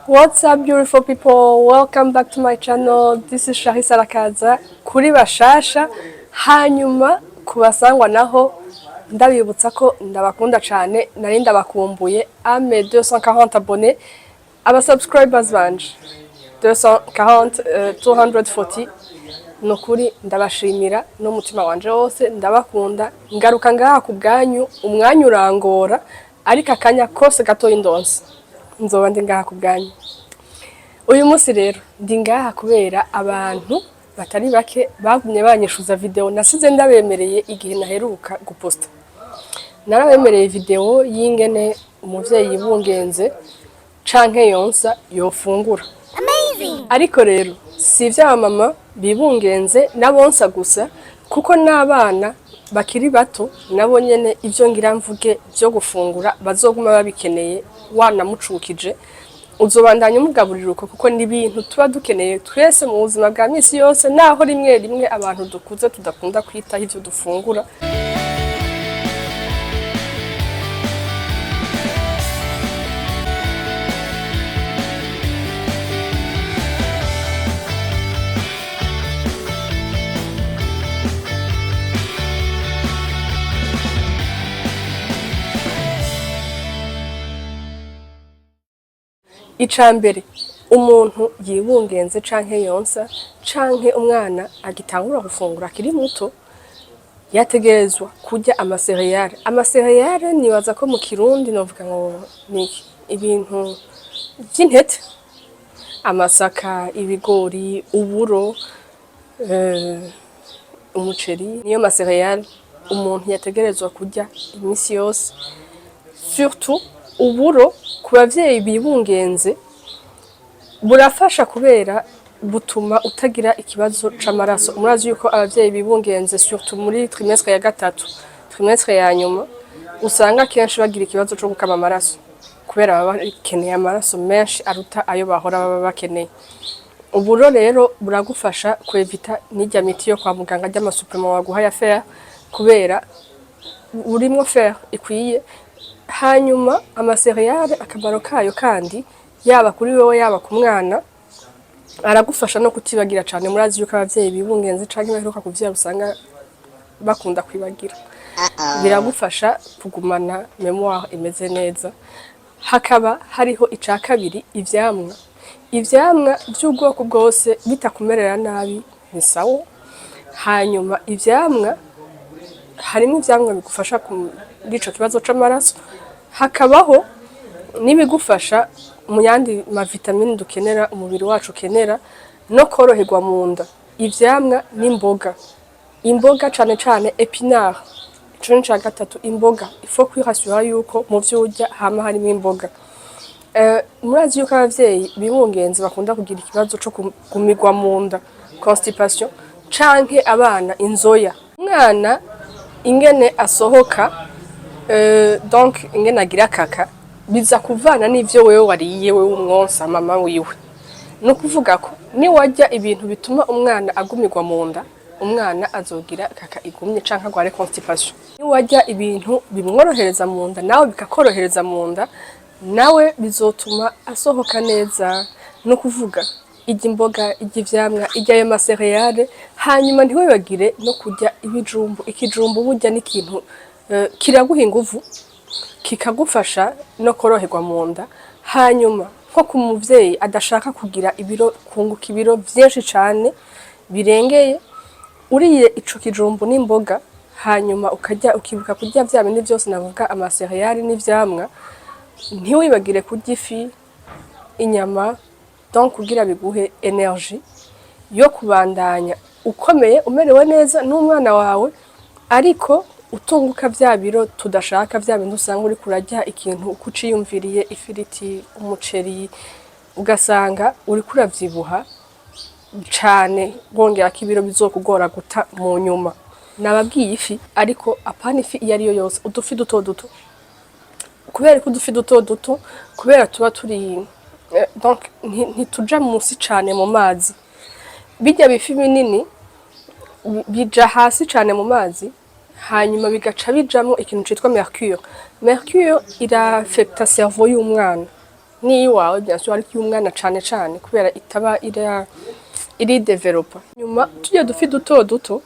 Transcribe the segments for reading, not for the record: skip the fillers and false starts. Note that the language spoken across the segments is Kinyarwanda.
What's up, beautiful people? Welcome back to my channel. This is Charisse Arakaza kuri bashasha. Hanyuma kubasangwa naho ndabibutsa ko ndabakunda cyane, nari ndabakumbuye. Ame 240 abonnés, aba subscribers banje 240 240. Nukuri ndabashimira no mutima wanje wose, ndabakunda. Ngaruka ngaha ku bwanyu, umwanya urangora, ariko akanya kose gato indonse nzoba ndi ngaha ku bwanyu. Uyu munsi rero ndi ngaha kubera abantu batari bake bagumye banyishuza video nasize ndabemereye igihe naheruka guposta. Narabemereye video y'ingene umuvyeyi wibungenze canke yonsa yofungura. Amazing. Ariko rero si vya mama bibungenze nabonsa gusa, kuko n'abana bakiri bato nabo nyene ivyo ngira mvuge byo gufungura bazoguma babikeneye. Wanamucukije uzobandanya umugaburira uko, kuko ni ibintu tuba dukeneye twese mu buzima bwa misi yose, naho rimwe rimwe abantu dukuze tudakunda kwitaho ivyo dufungura. Icambere, umuntu yibungenze canke yonsa canke umwana agitangura gufungura akiri muto yategerezwa kurya amasereyale. Amasereyale nibaza ko mu Kirundi novuga ngo ni ibintu by'intete, amasaka, ibigori, uburo, umuceri, niyo masereyale umuntu yategerezwa kurya imisi yose. Surtout uburo ku bavyeyi bibungenze burafasha kubera butuma utagira ikibazo c'amaraso. Murazi yuko abavyeyi bibungenze surtout muri trimestre ya gatatu, trimestre ya nyuma, usanga kenshi bagira ikibazo cyo gukama amaraso kubera baba bakeneye amaraso menshi aruta ayo bahora baba bakeneye. Uburo rero buragufasha kwevita n'ijya miti yo kwa muganga ry'amasuprema waguha ya fer, kubera urimo fer ikwiye. Hanyuma amasereyale akamaro kayo kandi yaba kuri wewe yaba ku mwana aragufasha no kutibagira cyane. Murazi yuko abavyeyi bibungenze canke baheruka kuvyara usanga bakunda kwibagira. Biragufasha kugumana memoire imeze neza. Hakaba hariho ica kabiri, ivyamwa. Ivyamwa by'ubwoko bwose bitakumerera nabi ni sawa. Hanyuma ivyamwa harimo ivyamwa bigufasha kuri ico kibazo c'amaraso, hakabaho n'ibigufasha mu yandi ma vitamine dukenera, umubiri wacu ukenera, no koroherwa mu nda. Ivyamwa n'imboga, imboga cane cane épinard. Ico ni ca gatatu, imboga ifo kwirasura yuko mu vyo urya hama harimo imboga. Murazi yuko abavyeyi bibungenze bakunda kugira ikibazo co kumirwa mu nda, constipation, canke abana inzoya. Umwana ingene asohoka, donc ingene agira kaka biza kuvana n'ivyo wewe wariye wewe umwonsa mama wiwe. No kuvuga ko ni wajya ibintu bituma umwana agumirwa mu nda, umwana azogira kaka igumye canke agware constipation. Ni wajya ibintu bimworohereza mu nda nawe bikakorohereza mu nda, nawe bizotuma asohoka neza. No kuvuga ijya imboga, ijya ivyamwa, ijya ayo masereyale. Hanyuma ntiwibagire no kurya ibijumbu. Ikijumbu burya n'ikintu kiraguha inguvu, kikagufasha no koroherwa mu nda. Hanyuma nko ku muvyeyi adashaka kugira ibiro, kunguka ibiro vyinshi cane birengeye, uriye ico kijumbu n'imboga, hanyuma ukibuka kurya vya bindi vyose navuga, amasereyale n'ivyamwa, ntiwibagire kurya ifi, inyama, donc kugira biguhe energie yo kubandanya ukomeye umerewe neza n'umwana wawe, ariko utunguka vya biro tudashaka, vya bintu usanga uri kurajya ikintu kuciyumviriye, ifiriti, umuceri, ugasanga uri kuravyibuha cane, wongera ko ibiro bizokugora guta mu nyuma. Nababwiye ifi, ariko apana ifi iyo ariyo yose, udufi duto duto. Kubera ko udufi duto duto, kubera tuba turi donc ntituja munsi cane mu mazi. Bijya bifi binini bija hasi cane mu mazi, hanyuma bigaca bijamo ikintu citwa mercure. Mercure irafecta cerveau y'umwana. n'iyiwawe bien sûr ariko y'umwana cane cane kubera itaba iri developa. Nyuma tujya dufi duto duto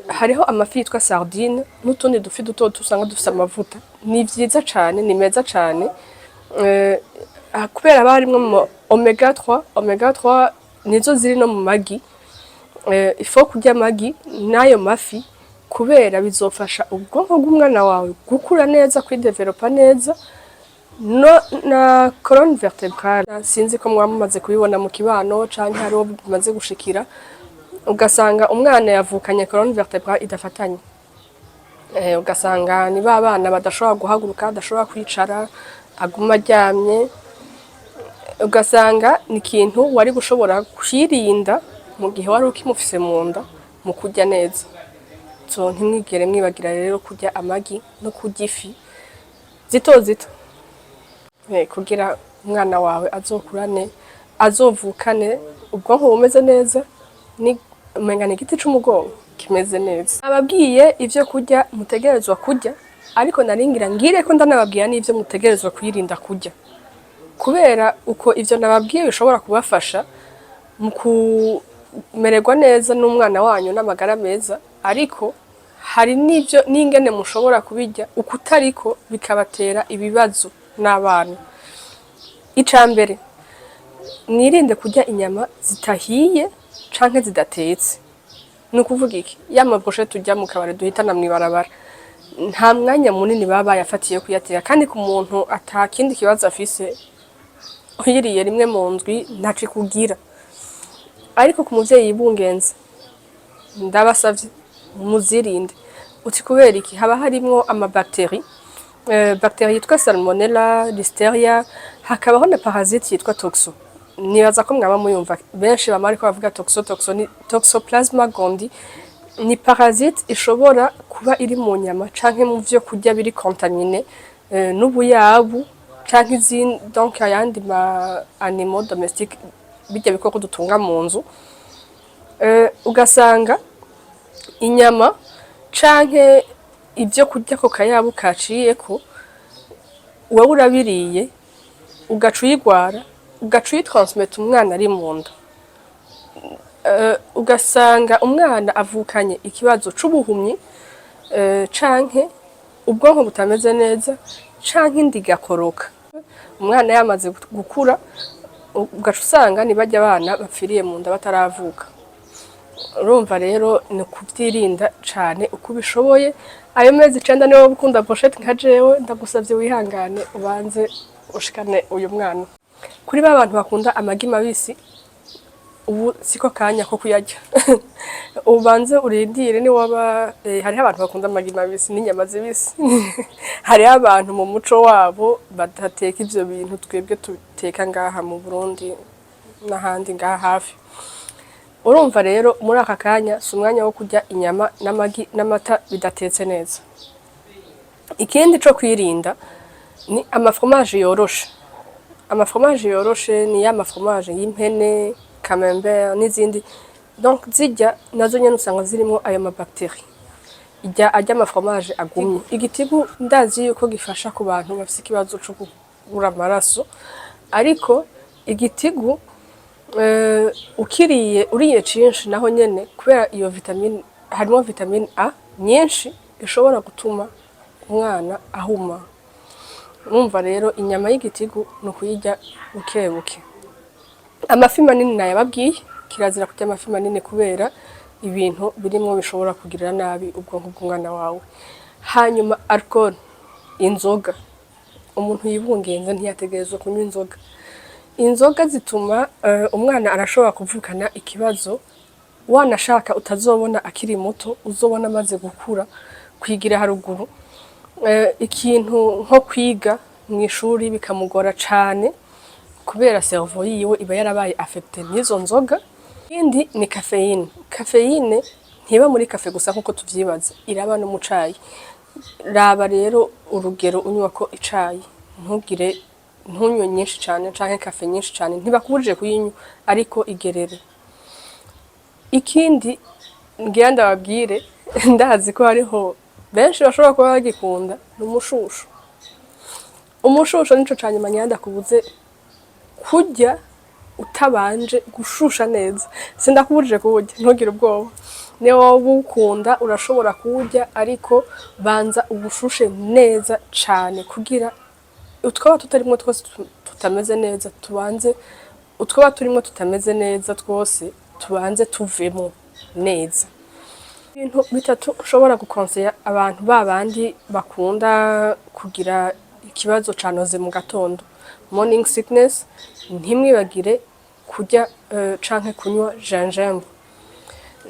hariho amafi yitwa sardine n'utundi dufi duto usanga dufise amavuta. Ni vyiza cane, ni meza cane kubera haba harimwo omega 3 nizo ziri no mu magi. Ifo kurya amagi n'ayo mafi kubera bizofasha ubwonko bw'umwana wawe gukura neza, kwidevelopa neza. No na colonne vertébrale sinzi ko mwamaze kubibona mu kibano canke hariho bimaze gushikira ugasanga umwana yavukanye colonne vertébrale idafatanye. Ugasanga ni ba bana badashobora guhaguruka, badashobora kwicara, aguma aryamye. Ugasanga ni ikintu wari gushobora kwirinda mu gihe wari ukimufise mu nda mu kurya neza. So ntimwigere mwibagira rero kurya amagi no kurya ifi zito zito kugira umwana wawe azokurane, azovukane ubwonko bumeze neza, ni umenga ni igiti c'umugongo kimeze neza. Ababwiye ivyo kurya mutegerezwa kurya, ariko naringira ngire ko ndanababwira n'ivyo mutegerezwa kwirinda kurya, kubera uko ivyo nababwiye bishobora kubafasha mu kumererwa neza n'umwana wanyu n'amagara meza, ariko hari n'ivyo n'ingene mushobora kubirya ukutariko bikabatera ibibazo n'abana. Icambere mwirinde kurya inyama zitahiye canke zidatetse. Ni ukuvuga iki? Ya maboshe turya mu kabare duhitana mw'ibarabara nta mwanya munini baba yafatiye kuyateka, kandi ku muntu atakindi kibazo afise uyiriye rimwe mu ndwi ntaci kugira. Ariko ku muvyeyi wibungenze ndabasavye muzirinde. Uti kubera iki? Haba harimwo amabakteri, bakteri yitwa salmonella, listeria, hakabaho na parasite yitwa toxo. Nibaza ko mwaba muyumva benshi bamari ko bavuga toxo ni toxoplasma gondii. Ni parasite ishobora kuba iri mu nyama canke mu vyo kurya biri contamine n'ubuyabu canke izindi, donc ayandi ma animaux domestiques bijya bikoko dutunga mu nzu. Ugasanga inyama canke ivyo kurya ko kayabu kaciyeko wowe urabiriye ugaca uyigwara, ugaca uyitransmeta umwana ari mu nda. Ugasanga umwana avukanye ikibazo c'ubuhumyi canke ubwonko butameze neza canke indi igakoroka. Umwana yamaze gukura ugaca usanga nibajya abana bapfiriye mu nda bataravuka. Urumva rero ni kuvyirinda cane uko bishoboye. Ayo mezi 9 niwe ukunda pochette nka jewe, ndagusavye wihangane ubanze ushikane uyu mwana. Kuri ba bantu bakunda amagi mabisi, ubu siko kanya ko kuyarya. Ubanze urindire ni waba hariho abantu bakunda amagi mabisi n'inyama zibisi. Hariho abantu mu muco wabo badateka ivyo bintu twebwe tuteka ngaha mu Burundi n'ahandi ngaha hafi. Urumva rero muri aka kanya si umwanya wo kurya inyama n'amagi n'amata bidatetse neza. Ikindi co kwirinda ni amafromage yoroshe. Amafromage yoroshe ni ya mafromage y'impene, camembert n'izindi. Donc zijya nazo nyene usanga zirimo ayo mabakteri. Ijya ajya amafromage agumye. Igitigu ndazi yuko gifasha ku bantu bafite ikibazo cyo kubura amaraso, ariko igitigu ukiriye uriye cinshi naho nyene kubera iyo vitamine, harimo vitamine A nyinshi ishobora gutuma umwana ahuma. Urumva rero inyama y'igitigu no kuyirya bukebuke. Amafi manini nayababwiye, kirazira kurya amafi manini kubera ibintu birimo bishobora kugirira nabi ubwonko bw'umwana wawe. Hanyuma alcool, inzoga. Umuntu yibungenze ntiyategerezwa kunywa inzoga. Inzoga zituma umwana arashobora kuvukana ikibazo wanashaka utazobona akiri muto, uzobona amaze gukura kwigira haruguru. Ikintu nko kwiga mu ishuri bikamugora cane kubera cerveau yiwe iba yarabaye affecté n'izo nzoga. Ikindi ni caffeine. Caffeine ntiba muri cafe gusa nkuko tuvyibaza, iraba no mu cayi. Raba rero urugero unywa ko icayi, ntunywe nyinshi cane canke cafe nyinshi cane, ntibakubujije kuyinywa ariko igerere. Ikindi ngira ndababwire, ndazi ko hariho benshi bashobora kuba bagikunda n'umushushu. umushusho nico canyuma ndakubuze kurya utabanje gushusha neza. Sindakubujije kuburya, ntugire ubwoba. Niyo woba ukunda urashobora kuburya, ariko banza ubushushe neza cane kugira utwaba tutarimwo twose tutameze neza tubanze, utwaba turimwo tutameze neza twose tubanze tuvemo neza. Ibintu bitatu ushobora gukonseya abantu babandi bakunda kugira ikibazo canoze mu gatondo, morning sickness, ntimwibagire kurya canke kunywa gingembre.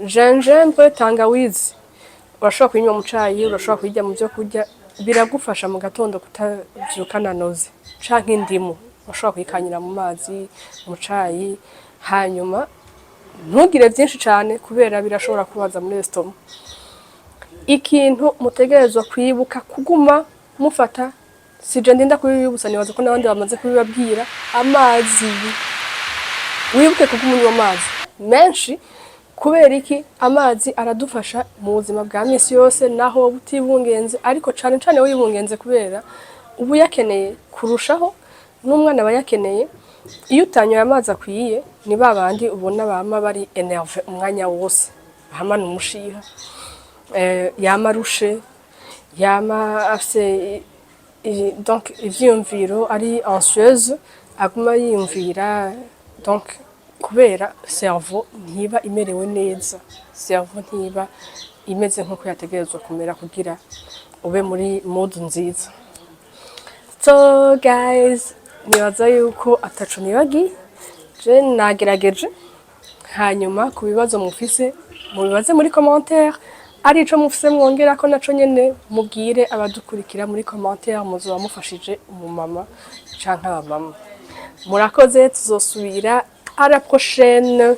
Gingembre, tangawizi urashobora kuyinywa mu cayi, urashobora kuyirya mu vyo kurya, biragufasha mu gatondo kutavyuka nanoze. Canke indimu urashobora kuyikanyira mu mazi, mu cayi, hanyuma ntugire vyinshi cane kubera birashobora kubaza muri estoma. Ikintu mutegerezwa kwibuka kuguma mufata, sije ndinda kubibibutsa, nibaza ko n'abandi bamaze kubibabwira, amazi. Wibuke kuguma unywa amazi menshi. Kubera iki? Amazi aradufasha mu buzima bwa misi yose, naho woba utibungenze, ariko cane cane wibungenze kubera ubu yakeneye kurushaho, n'umwana aba yakeneye. Iyo utanyoye amazi akwiye, ni babandi ubona bama bari enerve umwanya wose, hamana umushiha, yama arushe, yama afise donc ivyiyumviro ari anxieuse, aguma yiyumvira, donc kubera cerveau ntiba imerewe neza, cerveau ntiba imeze nkuko yategerezwa kumera kugira ube muri mood nziza. So guys, nibaza yuko ataco nibagi, je nagerageje. Hanyuma ku bibazo mufise mubibaze muri commentaire, ari ico mufise mwongera ko naco nyene mubwire abadukurikira muri commentaire, muzoba mufashije umumama canke abamama. Murakoze, tuzosubira à la prochaine.